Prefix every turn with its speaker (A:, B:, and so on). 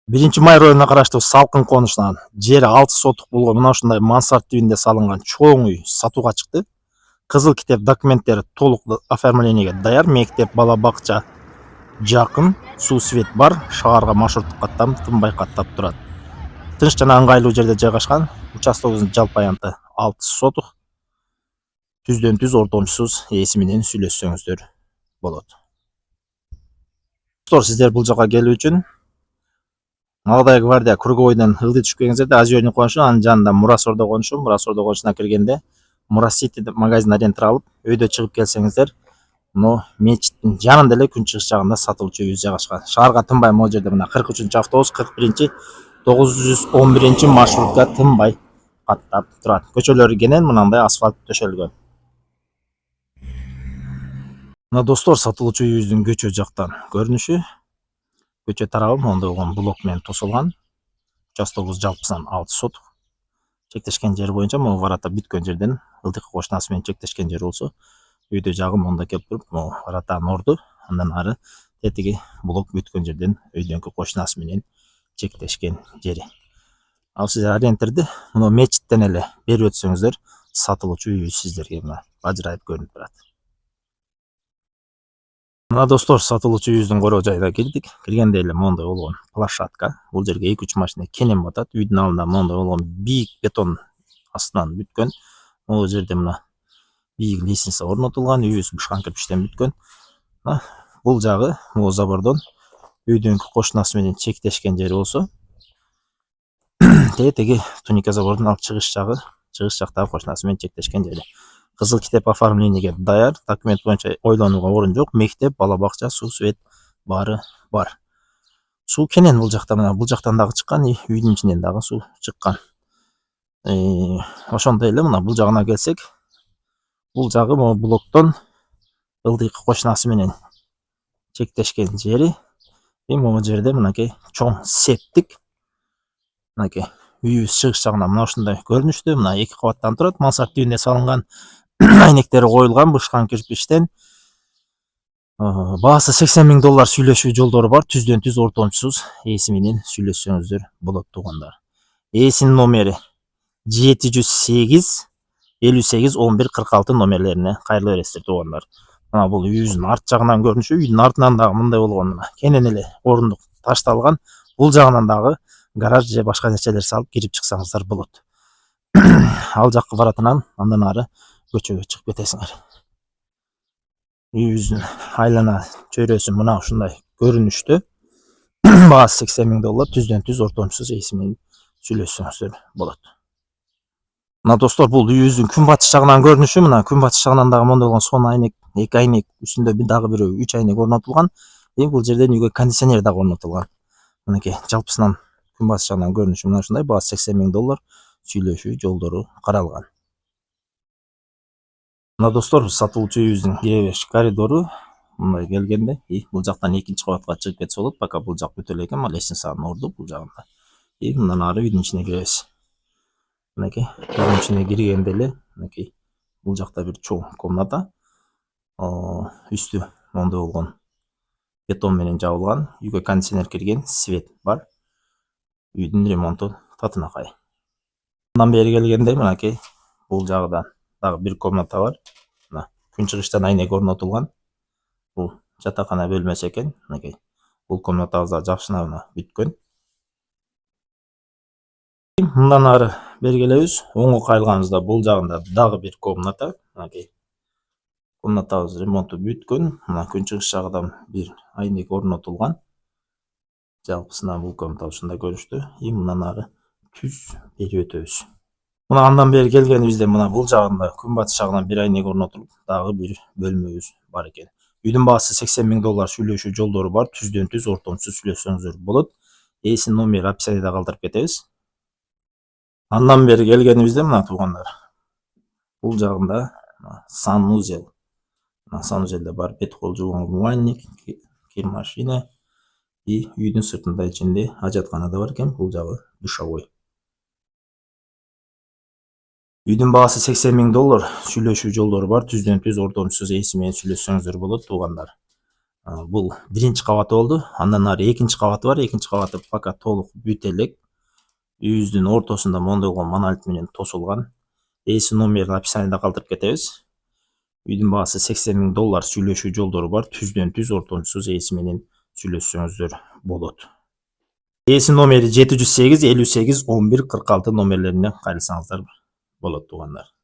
A: 1 май районуна караштуу Салкын конушунан жери 6 сотук болгон мына ушундай мансард тибинде салынган чоң үй сатууга чыкты. Кызыл китеп документтери толук оформлениеге даяр. Мектеп, бала бакча жакын, суу свет бар, шаарга маршруттук каттам тынбай каттап турат. Тынч жана ыңгайлуу жерде жайгашкан. Участогубуздун жалпы аянты 6 сотук. Түздөн түз ортомчусуз ээси менен сүйлөшсөңүздөр болот. Достор, сиздер бул жака келүү үчүн Молодая гвардия круговойдон ылдый түшүп келгеңиздерде Азионий конушу, анын жанында Мурасордо конушу. Мурасордо конушуна киргенде Мурасити магазинден тыр алып, өйдө чыгып келсеңиздер, мына мечиттин жанында эле күнчыгыш жагында сатылуучу үйүбүз жайгашкан. Шаарга тынбай могу жерде мына 43 автобус, 41 911 маршрутка тынбай каттап турат. Көчөлөрү кенен мындай асфальт төшөлгөн. Мына достор, сатылуучу үйүбүздүн көчө жактан көрүнүшү. Көчө тарабы моундай болгон блок менен тосулган. Участогубуз жалпысынан 6 сотук. Чектешкен жери боюнча могу варата бүткөн жерден ылдыйкы кошунасы менен чектешкен жери болсо, үйдө жагы монда келип туруп, могу варатанын орду, андан ары тетиги блок бүткөн жерден өйдөнкү кошунасы менен чектешкен жери. Ал сиздер ориентирди мына мечиттен эле берип өтсөңүздөр, сатылуучу үйүбүз сиздерге мына ажырайып көрүнүп турат. Мына достор, сатылуучу үйүбүздүн короо жайына кирдик. Киргенде эле моундай болгон площадка. Бул жерге 2-3 машина кенен батат. Үйдүн алдында моундай болгон бийик бетон астынан бүткөн. Могу жерде мына бийик лестница орнотулган, үйүбүз бышкан кирпичтен бүткөн. Бул жагы могу забордон өйдөнкү кошунасы менен чектешкен жери болсо, тетиги туника забордун алып чыгыш жактагы кошунасы менен чектешкен жери. Кызыл китеп оформлениеге даяр. Документ боюнча ойлонууга орун жок. Мектеп, бала бакча, суу свет баары бар. Суу кенен бул жакта, мына бул жактан дагы чыккан, үйдүн ичинен дагы суу чыккан. Ошондой эле мына бул жагына келсек, бул жагы могу блоктон ылдыйкы кошунасы менен чектешкен жери. Могу жерде мынакей чоң септик. Мынакей үйүбүз чыгыш жагынан мына ушундай көрүнүштө. Мына 2 кабаттан турат. Мансард тибинде салынган, айнектери коюлган бышкан кирпичтен. Баасы $80,000 сүйлөшүү жолдору бар. Түздөн түз ортомчусуз ээси менен сүйлөшсөңүздөр болот туугандар. Ээсинин номери 708 58 11 46 номерлерине кайрылып бересиздер туугандар. Мына бул үйүбүздүн арт жагынан көрүнүшү. Үйдүн артынан дагы мындай болгон мына кенен эле орундук ташталган. Бул жагынан дагы гараж же башка нерселер салып кирип чыксаңыздар болот. Ал жаккы баратынан андан ары көчөгө чыгып кетесиңер. Үйүбүздүн айлана чөйрөсү мына ушундай көрүнүштө. Баасы $80,000, түздөн түз ортомчусуз ээси менен сүйлөшсөңүздөр болот. Мына достор, бул үйүбүздүн күнбатыш жагынан көрүнүшү. Мына күнбатыш жагынан дагы мондой болгон сон айнек, 2 айнек, үстүндө дагы бирөө 3 айнек орнотулган. Бул жерден үйгө кондиционер дагы орнотулган. Мынакей жалпысынан күнбатыш жагынан көрүнүшү мына ушундай. Баасы $80,000, сүйлөшүү жолдору каралган. Мына достор, сатылуучу үйүбүздүн кире коридору мындай келгенде, бул жактан 2-чи кабатка чыгып кетсе болот. Пока бул жак бүтө элекен, мына лестницанын орду бул жагында. Мындан ары үйдүн ичине киребиз. Мынакей үйдүн ичине киргенде эле, мынакей бул жакта бир чоң комната. Үстү мондой болгон бетон менен жабылган. Үйгө кондиционер кирген, свет бар. Үйдүн ремонту татынакай. Мындан бери келгенде мынакей бул жагда дагы бир комната бар. Мына күнчыгыштан айнек орнотулган. Бул жатакана бөлмөсү экен. Мынакей бул комнатабыз да жакшына бүткөн. Мындан ары бери келебиз. Оңго кайрылганыбызда бул жагында дагы бир комната. Мынакей комнатабыз ремонту бүткөн. Мына күнчыгыш жагынан бир айнек орнотулган. Жалпысынан бул комната ушундай көрүнүштө. Мындан ары түз берип өтөбүз. Мына андан бери келгенибизде мына бул жагында күнбатыш жагынан бир айнек орнотулуп, дагы бир бөлмөбүз бар экен. Үйдүн баасы $80,000, сүйлөшүү жолдору бар. Түздөн түз ортомчусуз сүйлөшсөңүздөр болот. Ээсинин номери описанияда калтырып кетебиз. Андан бери келгенибизде мына туугандар, бул жагында санузел. Санузелде бар бет кол жуган умывальник, кир машина. Үйдүн сыртында ичинде ажаткана да бар экен. Бул жагы душовой. Үйдүн баасы $80,000, сүйлөшүү жолдору бар. Түздөн түз ортомчусуз ээси менен сүйлөшсөңүздөр болот туугандар. Бул биринчи кабаты болду. Андан ары экинчи кабаты бар. Экинчи кабаты пока толук бүтө элек. Үйүбүздүн ортосунда мондойгон монолит менен тосулган. Эси номерди описаниеда калтырып кетебиз. Үйдүн баасы $80,000. Сүйлөшүү жолдору бар. Түздөн түз ортомчусуз эси менен сүйлөшсөңүздөр болот. Эси номери 708 58 11 46 номерлерине кайрылсаңыздар болот туугандар.